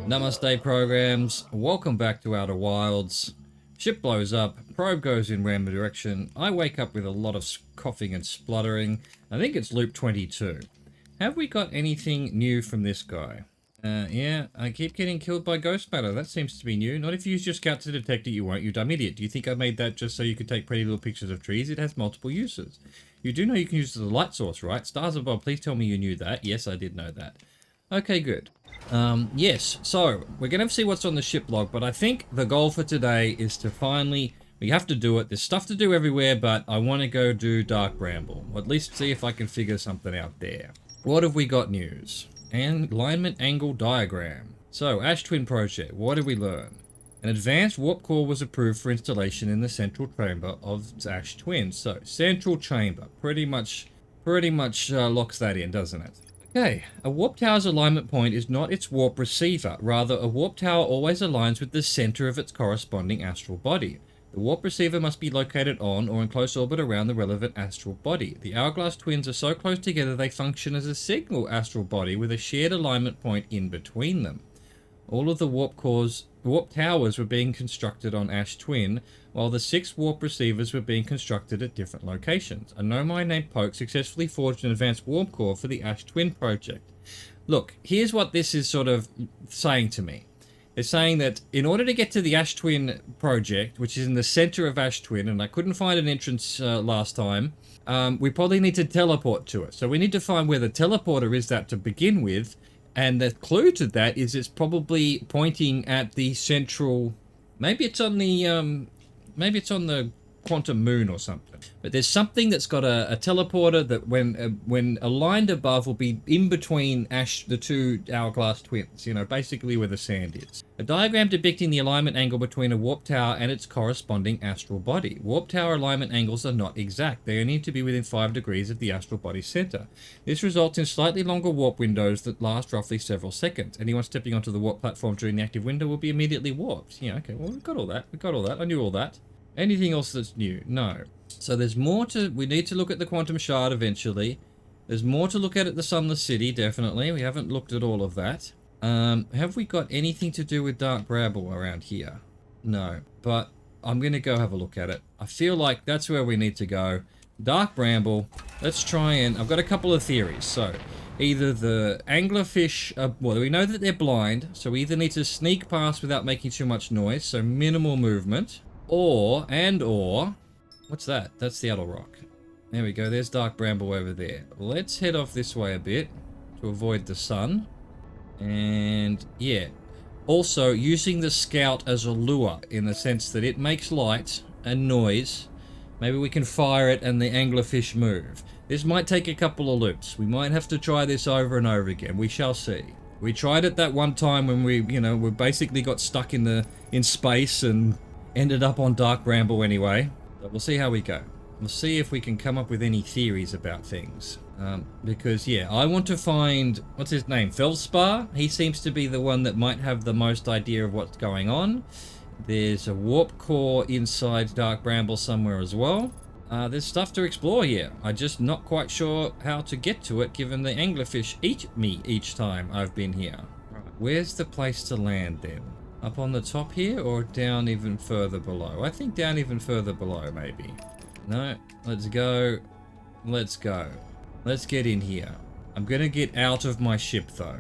Namaste programs, welcome back to Outer Wilds. Ship blows up, probe goes in random direction, I wake up with a lot of coughing and spluttering. I think it's loop 22. Have we got anything new from this guy? Yeah, I keep getting killed by ghost matter. That seems to be new. Not if you use your scout to detect it, you won't, you dumb idiot. Do you think I made that just so you could take pretty little pictures of trees? It has multiple uses. You do know you can use it as a light source, right? Stars above, please tell me you knew that. Yes, I did know that. Okay, good. Yes, so we're going to see what's on the ship log, but I think the goal for today is to finally, we have to do it. There's stuff to do everywhere, but I want to go do Dark Bramble, or at least see if I can figure something out there. What have we got news? And alignment angle diagram. So, Ash Twin Project, what did we learn? An advanced warp core was approved for installation in the central chamber of Ash Twin. So, central chamber, pretty much locks that in, doesn't it? Okay, a warp tower's alignment point is not its warp receiver. Rather, a warp tower always aligns with the center of its corresponding astral body. The warp receiver must be located on or in close orbit around the relevant astral body. The hourglass twins are so close together they function as a single astral body with a shared alignment point in between them. All of the warp towers were being constructed on Ash Twin, while the 6 warp receivers were being constructed at different locations. A no-mind named Poke successfully forged an advanced warp core for the Ash Twin project. Look, here's what this is sort of saying to me. They're saying that in order to get to the Ash Twin project, which is in the center of Ash Twin, and I couldn't find an entrance last time, we probably need to teleport to it. So we need to find where the teleporter is at to begin with, and the clue to that is it's probably pointing at the central. Maybe it's on the quantum moon or something. But there's something that's got a teleporter that when aligned above will be in between the two hourglass twins, you know, basically where the sand is. A diagram depicting the alignment angle between a warp tower and its corresponding astral body. Warp tower alignment angles are not exact. They need to be within 5 degrees of the astral body's center. This results in slightly longer warp windows that last roughly several seconds. Anyone stepping onto the warp platform during the active window will be immediately warped. Yeah, okay, well, we've got all that. I knew all that. Anything else that's new? No. So there's more we need to look at the quantum shard eventually. There's more to look at the Sunless City, definitely. We haven't looked at all of that. Have we got anything to do with Dark Bramble around here? No, but I'm going to go have a look at it. I feel like that's where we need to go. Dark Bramble. Let's try and... I've got a couple of theories. So, either the anglerfish... well, we know that they're blind, so we either need to sneak past without making too much noise, so minimal movement. Or, what's that? That's the Idle Rock. There we go, there's Dark Bramble over there. Let's head off this way a bit to avoid the sun. And, yeah. Also, using the scout as a lure in the sense that it makes light and noise. Maybe we can fire it and the anglerfish move. This might take a couple of loops. We might have to try this over and over again. We shall see. We tried it that one time when we basically got stuck in space and ended up on Dark Bramble anyway. But we'll see how we go. We'll see if we can come up with any theories about things. Because, yeah, I want to find... What's his name? Feldspar? He seems to be the one that might have the most idea of what's going on. There's a warp core inside Dark Bramble somewhere as well. There's stuff to explore here. I'm just not quite sure how to get to it, given the anglerfish eat me each time I've been here. Right. Where's the place to land, then? Up on the top here, or down even further below? I think down even further below, maybe. No, let's go. Let's go. Let's get in here. I'm going to get out of my ship, though.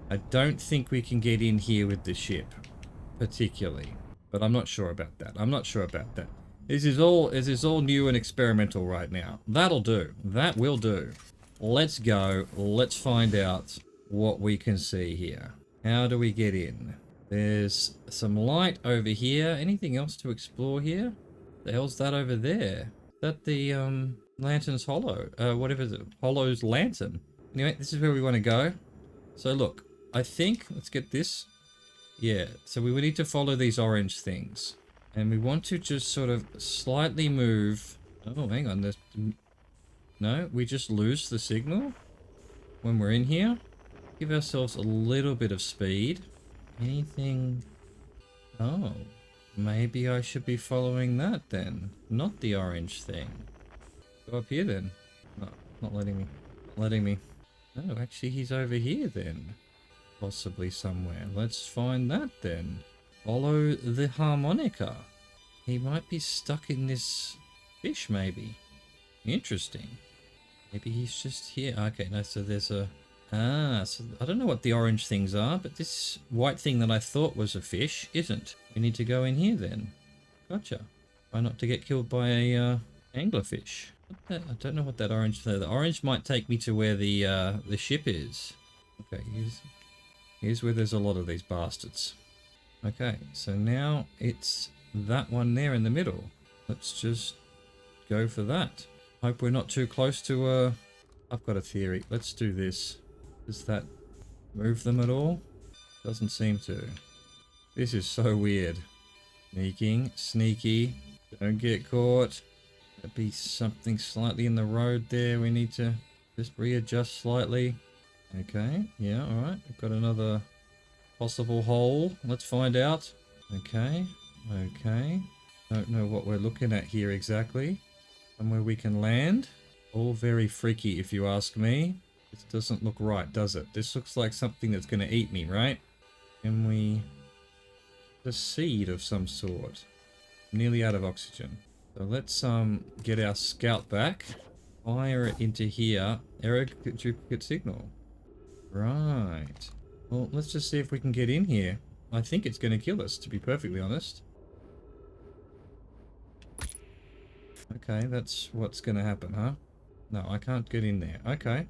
I don't think we can get in here with the ship, particularly. But I'm not sure about that. This is all new and experimental right now. That'll do. That will do. Let's go. Let's find out what we can see here. How do we get in? There's some light over here. Anything else to explore here? The hell's that over there? Is that the Lantern's Hollow? Whatever is it? Hollow's Lantern. Anyway, this is where we want to go. So look, I think, let's get this. Yeah, so we would need to follow these orange things. And we want to just sort of slightly move. Oh, hang on. No, we just lose the signal when we're in here. Give ourselves a little bit of speed. Anything? Oh, maybe I should be following that then. Not the orange thing. Go up here then. No, not letting me. Oh, actually he's over here then. Possibly somewhere. Let's find that then. Follow the harmonica. He might be stuck in this fish, maybe. Interesting. Maybe he's just here. Okay, no, so there's a... Ah, so I don't know what the orange things are, but this white thing that I thought was a fish isn't. We need to go in here then. Gotcha. Try not to get killed by a anglerfish. I don't know what that orange... The orange might take me to where the ship is. Okay, here's where there's a lot of these bastards. Okay, so now it's that one there in the middle. Let's just go for that. Hope we're not too close to I've got a theory. Let's do this. Does that move them at all? Doesn't seem to. This is so weird. Sneaking, sneaky. Don't get caught. There'll be something slightly in the road there. We need to just readjust slightly. Okay, yeah, alright. We've got another possible hole. Let's find out. Okay, okay. Don't know what we're looking at here exactly. Somewhere we can land. All very freaky if you ask me. This doesn't look right, does it? This looks like something that's going to eat me, right? Can we... The seed of some sort. Nearly out of oxygen. So let's get our scout back. Fire it into here. Error duplicate signal. Right. Well, let's just see if we can get in here. I think it's going to kill us, to be perfectly honest. Okay, that's what's going to happen, huh? No, I can't get in there. Okay.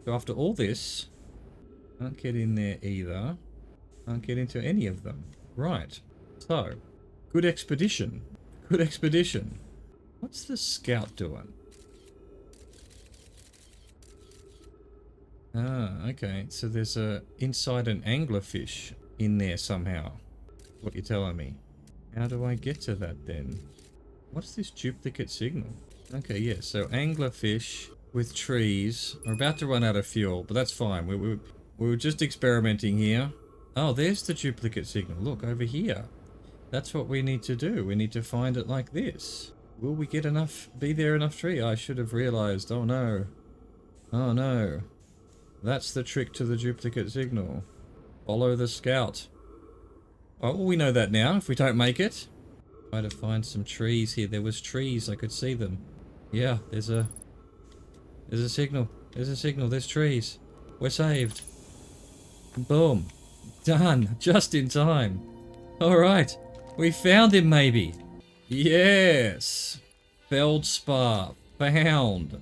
So after all this, can't get in there either. Can't get into any of them. Right. So, good expedition. Good expedition. What's the scout doing? Ah, okay. So there's inside an anglerfish in there somehow. What you're telling me. How do I get to that then? What's this duplicate signal? Okay, yeah, so anglerfish with trees. We're about to run out of fuel, but that's fine. We were just experimenting here. Oh, there's the duplicate signal. Look, over here. That's what we need to do. We need to find it like this. Will we get enough, be there enough tree? I should have realized. Oh no. Oh no. That's the trick to the duplicate signal. Follow the scout. Oh, well, we know that now, if we don't make it. Try to find some trees here. There was trees, I could see them. Yeah, there's a signal. There's a signal, there's trees. We're saved. Boom. Done. Just in time. Alright. We found him, maybe. Yes. Feldspar. Found.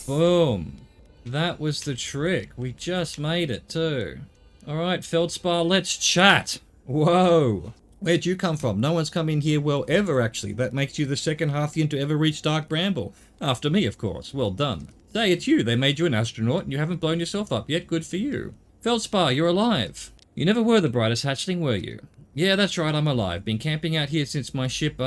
Boom. That was the trick. We just made it, too. Alright, Feldspar, let's chat. Whoa. Where'd you come from? No one's come in here well ever, actually. That makes you the second Hearthian to ever reach Dark Bramble. After me, of course. Well done. Say, it's you. They made you an astronaut and you haven't blown yourself up yet. Good for you. Feldspar, you're alive. You never were the brightest hatchling, were you? Yeah, that's right, I'm alive. Been camping out here since my ship,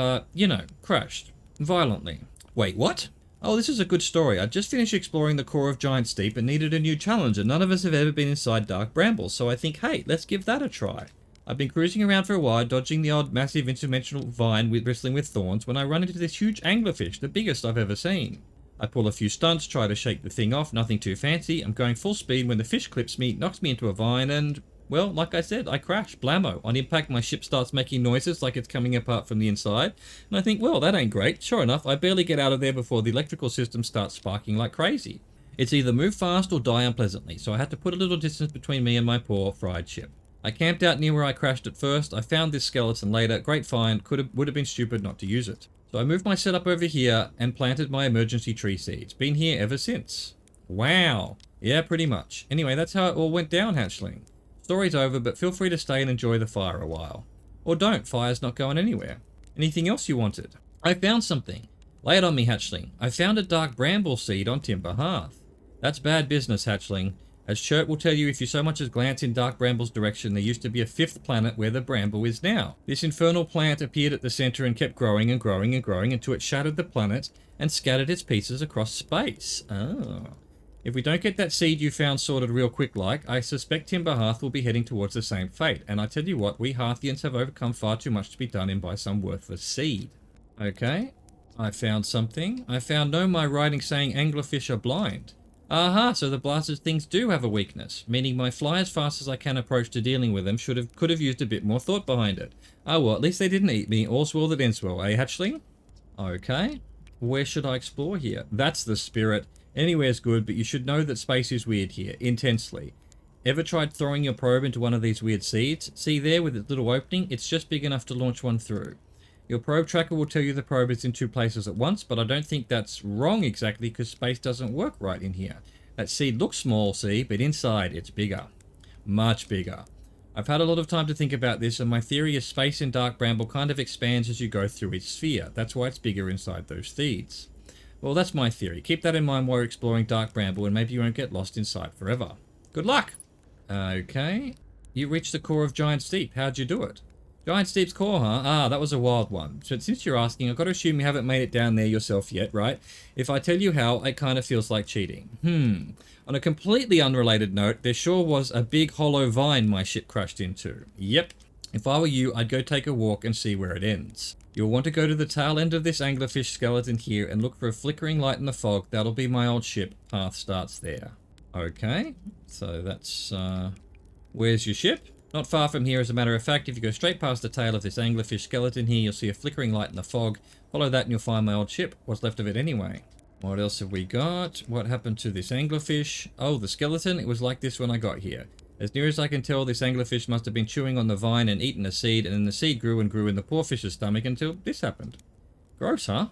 crashed. Violently. Wait, what? Oh, this is a good story. I just finished exploring the core of Giant's Deep and needed a new challenge, and none of us have ever been inside Dark Bramble, so I think, hey, let's give that a try. I've been cruising around for a while, dodging the odd massive interdimensional vine bristling with thorns, when I run into this huge anglerfish, the biggest I've ever seen. I pull a few stunts, try to shake the thing off, nothing too fancy. I'm going full speed when the fish clips me, knocks me into a vine, and, well, like I said, I crash, blammo. On impact, my ship starts making noises like it's coming apart from the inside, and I think, well, that ain't great. Sure enough, I barely get out of there before the electrical system starts sparking like crazy. It's either move fast or die unpleasantly, so I had to put a little distance between me and my poor, fried ship. I camped out near where I crashed at first. I found this skeleton later. Great find. Would have been stupid not to use it. So I moved my setup over here and planted my emergency tree seeds. Been here ever since. Wow. Yeah, pretty much. Anyway, that's how it all went down, hatchling. Story's over, but feel free to stay and enjoy the fire a while. Or don't. Fire's not going anywhere. Anything else you wanted? I found something. Lay it on me, hatchling. I found a dark bramble seed on Timber Hearth. That's bad business, hatchling. As Chert will tell you, if you so much as glance in Dark Bramble's direction, there used to be a fifth planet where the bramble is now. This infernal plant appeared at the center and kept growing and growing and growing until it shattered the planet and scattered its pieces across space. Oh. If we don't get that seed you found sorted real quick like, I suspect Timber Hearth will be heading towards the same fate. And I tell you what, we Hearthians have overcome far too much to be done in by some worthless seed. Okay, I found something. I found my writing saying anglerfish are blind. Aha, so the blasted things do have a weakness, meaning my fly as fast as I can approach to dealing with them could have used a bit more thought behind it. Oh well, at least they didn't eat me. All's well that ends well, eh, hatchling? Okay. Where should I explore here? That's the spirit. Anywhere's good, but you should know that space is weird here, intensely. Ever tried throwing your probe into one of these weird seeds? See there with its little opening? It's just big enough to launch one through. Your probe tracker will tell you the probe is in two places at once, but I don't think that's wrong exactly because space doesn't work right in here. That seed looks small, see, but inside it's bigger. Much bigger. I've had a lot of time to think about this, and my theory is space in Dark Bramble kind of expands as you go through each sphere. That's why it's bigger inside those seeds. Well, that's my theory. Keep that in mind while you're exploring Dark Bramble, and maybe you won't get lost inside forever. Good luck! Okay. You reached the core of Giant Steep. How'd you do it? Giant Steep's core, huh? Ah, that was a wild one. So since you're asking, I've got to assume you haven't made it down there yourself yet, right? If I tell you how, it kind of feels like cheating. On a completely unrelated note, there sure was a big hollow vine my ship crashed into. Yep. If I were you, I'd go take a walk and see where it ends. You'll want to go to the tail end of this anglerfish skeleton here and look for a flickering light in the fog. That'll be my old ship. Path starts there. Okay. So that's, where's your ship? Not far from here, as a matter of fact. If you go straight past the tail of this anglerfish skeleton here, you'll see a flickering light in the fog. Follow that and you'll find my old ship. What's left of it anyway? What else have we got? What happened to this anglerfish? Oh, the skeleton. It was like this when I got here. As near as I can tell, this anglerfish must have been chewing on the vine and eaten a seed, and then the seed grew and grew in the poor fish's stomach until this happened. Gross, huh?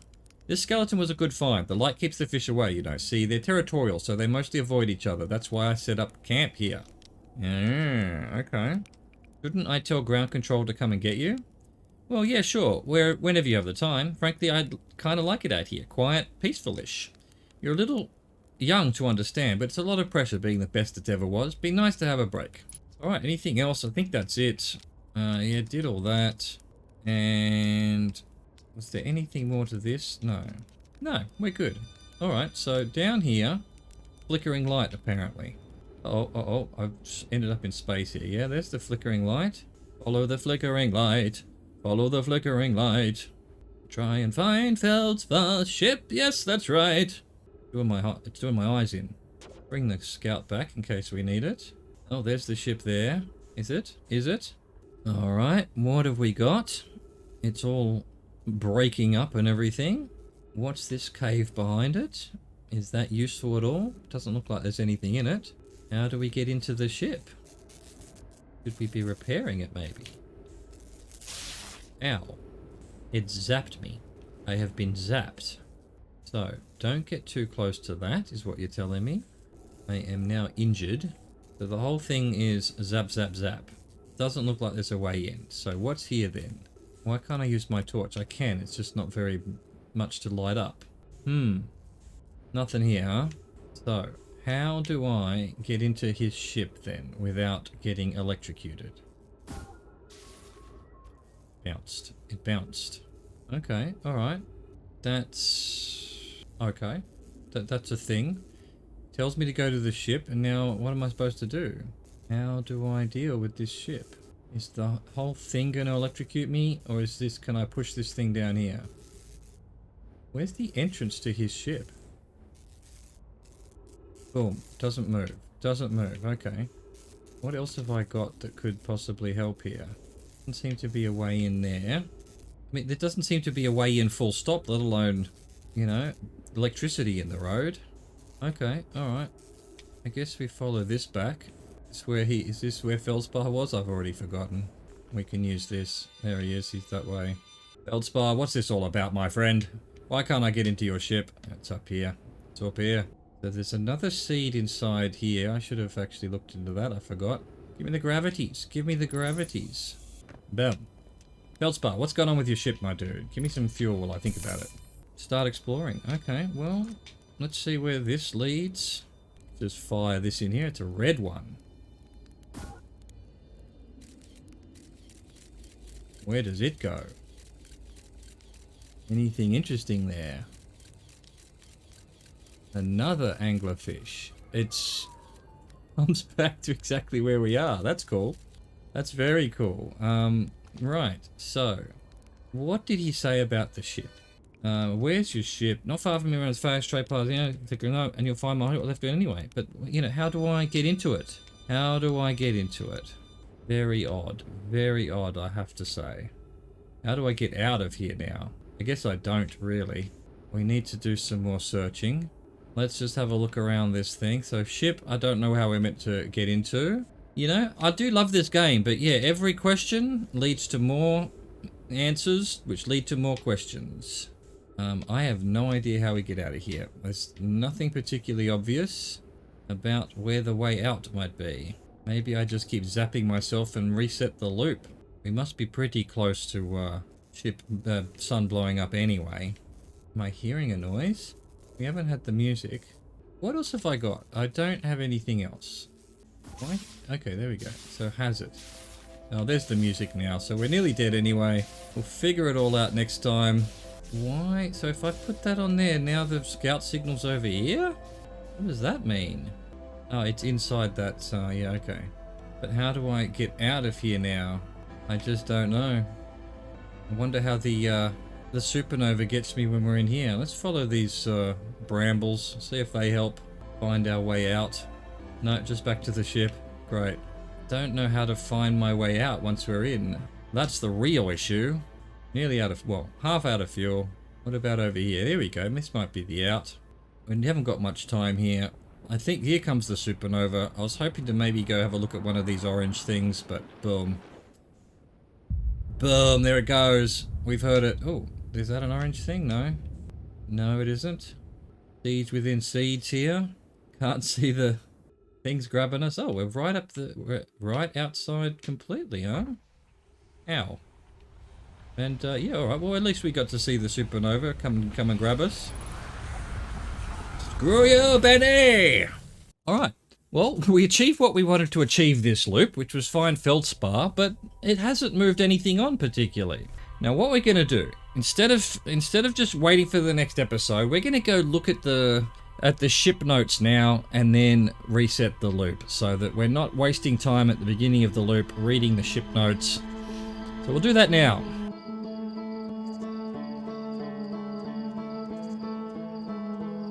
This skeleton was a good find. The light keeps the fish away, you know. See, they're territorial, so they mostly avoid each other. That's why I set up camp here. Yeah, okay. Shouldn't I tell ground control to come and get you? Well, yeah, sure. Whenever you have the time. Frankly, I'd kind of like it out here. Quiet, peaceful-ish. You're a little young to understand, but it's a lot of pressure being the best it ever was. Be nice to have a break. Alright, anything else? I think that's it. Yeah, did all that. And was there anything more to this? No. No, we're good. Alright, so down here, flickering light apparently. I've ended up in space here. Yeah, there's the flickering light. Follow the flickering light. Follow the flickering light. Try and find Feldspar ship. Yes, that's right. It's doing my eyes in. Bring the scout back in case we need it. Oh, there's the ship there. Is it? Is it? Alright, what have we got? It's all breaking up and everything. What's this cave behind it? Is that useful at all? Doesn't look like there's anything in it. How do we get into the ship? Should we be repairing it, maybe? Ow. It zapped me. I have been zapped. So, don't get too close to that, is what you're telling me. I am now injured. So the whole thing is zap, zap, zap. Doesn't look like there's a way in. So what's here then? Why can't I use my torch? I can, it's just not very much to light up. Nothing here, huh? So, how do I get into his ship then without getting electrocuted? Bounced. It bounced. Okay, alright. That's... okay. That's a thing. Tells me to go to the ship, and now what am I supposed to do? How do I deal with this ship? Is the whole thing going to electrocute me, or is this... can I push this thing down here? Where's the entrance to his ship? Boom. Doesn't move. Doesn't move. Okay. What else have I got that could possibly help here? Doesn't seem to be a way in there. I mean, there doesn't seem to be a way in full stop, let alone, you know, electricity in the road. Okay. Alright. I guess we follow this back. Is this where Feldspar was? I've already forgotten. We can use this. There he is. He's that way. Feldspar, what's this all about, my friend? Why can't I get into your ship? It's up here. It's up here. So there's another seed inside here. I should have actually looked into that. I forgot. Give me the gravities. Give me the gravities. Boom. Feldspar, what's going on with your ship, my dude? Give me some fuel while I think about it. Start exploring. Okay, well, let's see where this leads. Just fire this in here. It's a red one. Where does it go? Anything interesting there? Another anglerfish. It's comes back to exactly where we are. That's cool. That's very cool. Right. So, what did he say about the ship? Where's your ship? Not far from here on the fast trade path, you know, take a note, and you'll find my left behind anyway. But, you know, how do I get into it? How do I get into it? Very odd, I have to say. How do I get out of here now? I guess I don't really. We need to do some more searching. Let's just have a look around this thing. So ship, I don't know how we're meant to get into. You know, I do love this game, but yeah, every question leads to more answers, which lead to more questions. I have no idea how we get out of here. There's nothing particularly obvious about where the way out might be. Maybe I just keep zapping myself and reset the loop. We must be pretty close to sun blowing up anyway. Am I hearing a noise? We haven't had the music. What else have I got? I don't have anything else. Why? Okay, there we go. So hazard. Oh, there's the music now. So we're nearly dead anyway. We'll figure it all out next time. Why? So if I put that on there, now the scout signal's over here? What does that mean? Oh, it's inside that, yeah, okay. But how do I get out of here now? I just don't know. I wonder how the supernova gets me when we're in here. Let's follow these brambles, see if they help find our way out. No, just back to the ship. Great. Don't know how to find my way out once we're in. That's the real issue. Nearly out of, well, half out of fuel. What about over here? There we go. This might be the out. We haven't got much time here. I think here comes the supernova. I was hoping to maybe go have a look at one of these orange things, but boom. Boom, there it goes. We've heard it. Oh, is that an orange thing? No. No, it isn't. Seeds within seeds here. Can't see the things grabbing us. Oh, we're we're right outside completely, huh? Ow. And, yeah, alright, well, at least we got to see the supernova come and grab us. Screw you, Benny! Alright, well, we achieved what we wanted to achieve this loop, which was find feldspar, but it hasn't moved anything on particularly. Now, what we're gonna do, instead of just waiting for the next episode, we're gonna go look at the ship notes now and then reset the loop so that we're not wasting time at the beginning of the loop reading the ship notes. So we'll do that now.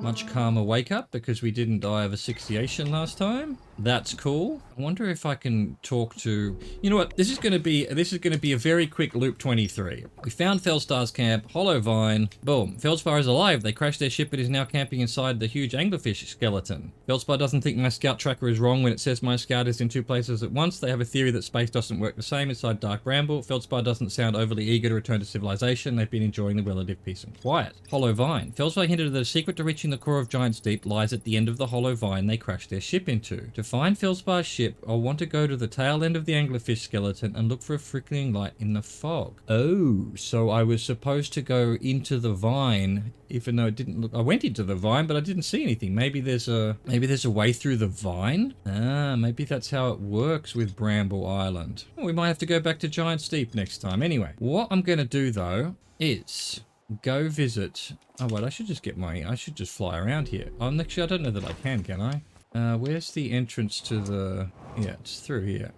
Much calmer wake up because we didn't die of asphyxiation last time. That's cool. I wonder if I can talk to... You know what? This is going to be a very quick loop 23. We found Feldspar's camp, Hollow Vine. Boom. Feldspar is alive. They crashed their ship and is now camping inside the huge anglerfish skeleton. Feldspar doesn't think my scout tracker is wrong when it says my scout is in two places at once. They have a theory that space doesn't work the same inside Dark Bramble. Feldspar doesn't sound overly eager to return to civilization. They've been enjoying the relative peace and quiet. Hollow Vine. Feldspar hinted that the secret to reaching the core of Giant's Deep lies at the end of the Hollow Vine they crashed their ship into. To find Feldspar's ship, I'll want to go to the tail end of the anglerfish skeleton and look for a flickering light in the fog. Oh, so I was supposed to go into the vine, even though it didn't look... I went into the vine, but I didn't see anything. Maybe there's a way through the vine? Ah, maybe that's how it works with Bramble Island. Well, we might have to go back to Giant's Deep next time. Anyway, what I'm going to do, though, is... go visit... Oh, well, I should just fly around here. Actually, I don't know that I can I? Where's the entrance to the... Yeah, it's through here.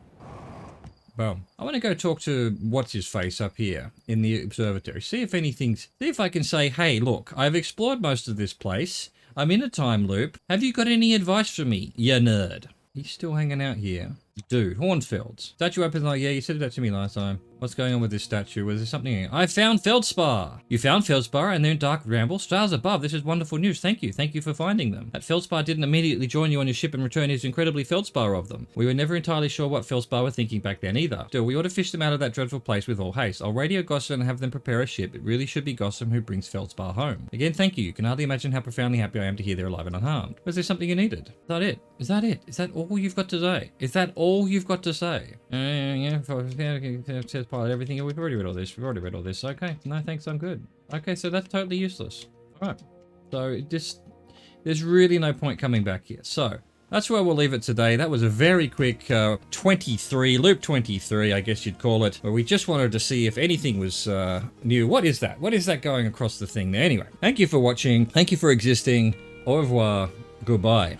Boom. I want to go talk to what's-his-face up here in the observatory. See if I can say, hey, look, I've explored most of this place. I'm in a time loop. Have you got any advice for me, you nerd? He's still hanging out here. Dude, Hornfields. Statue opens like, yeah, you said that to me last time. What's going on with this statue? Was there something? I found Feldspar! You found Feldspar and then Dark Bramble. Stars above. This is wonderful news. Thank you. Thank you for finding them. That Feldspar didn't immediately join you on your ship and return his incredibly Feldspar of them. We were never entirely sure what Feldspar were thinking back then either. Still, we ought to fish them out of that dreadful place with all haste. I'll radio Gossam and have them prepare a ship. It really should be Gossam who brings Feldspar home. Again, thank you. You can hardly imagine how profoundly happy I am to hear they're alive and unharmed. Was there something you needed? Is that it? Is that it? Is that all you've got to say? Is that all you've got to say? Yeah, says pilot everything. We've already read all this. Okay. No, thanks. I'm good. Okay, so that's totally useless. All right. So there's really no point coming back here. So that's where we'll leave it today. That was a very quick loop 23, I guess you'd call it, where we just wanted to see if anything was new. What is that? What is that going across the thing there? Anyway, thank you for watching. Thank you for existing. Au revoir. Goodbye.